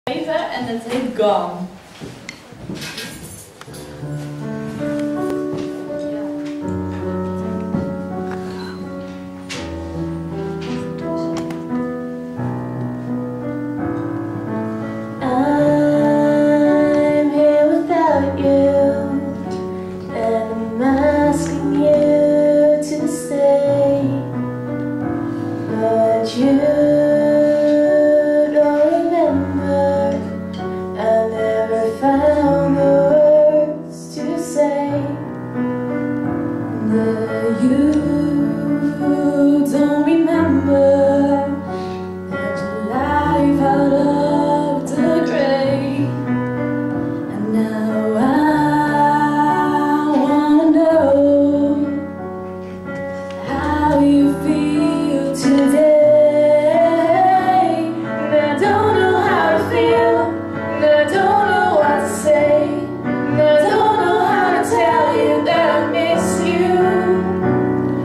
En het heet Gone. I'm here without you, and I'm asking you to stay, but you don't remember. I never found the words to say. You don't remember that your life out of the grave, and now I wanna know how you feel today. And I don't know how to feel, and I don't know what to say, and I don't know how to tell you that I miss you.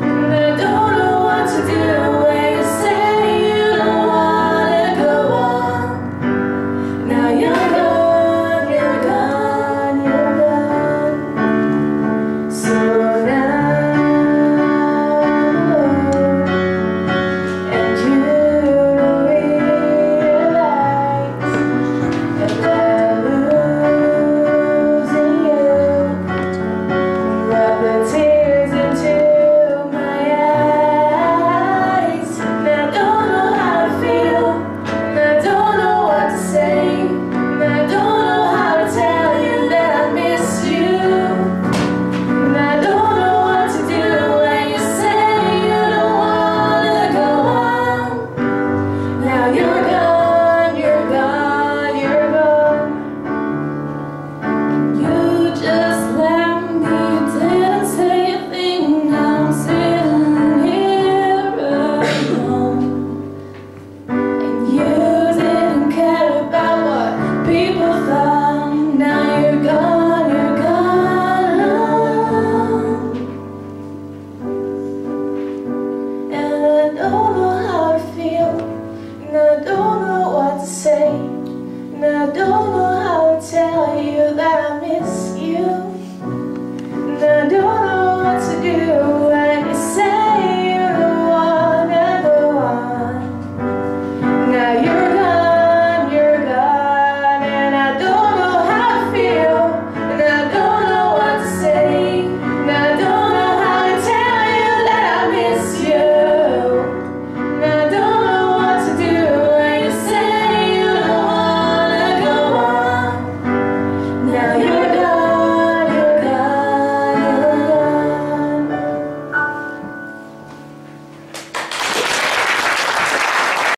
And I don't know what to do when you say you don't wanna go on. Now you're gone, you're gone, you're gone. So now and you realize that I'm losing you. Rub the tears into my eyes. And I don't know how to feel, and I don't know what to say, and I don't know how to tell you that I miss you. And I don't know what to do when you say you don't wanna go on. Now you're gone, you're gone, you're gone. You just left me, didn't say a thing. Now I'm sitting here alone, and you didn't care about what people thought. Now you're gone, you're gone. And I don't know how to feel, and I don't know what to say, and I don't know how to tell you that I miss you. And I don't know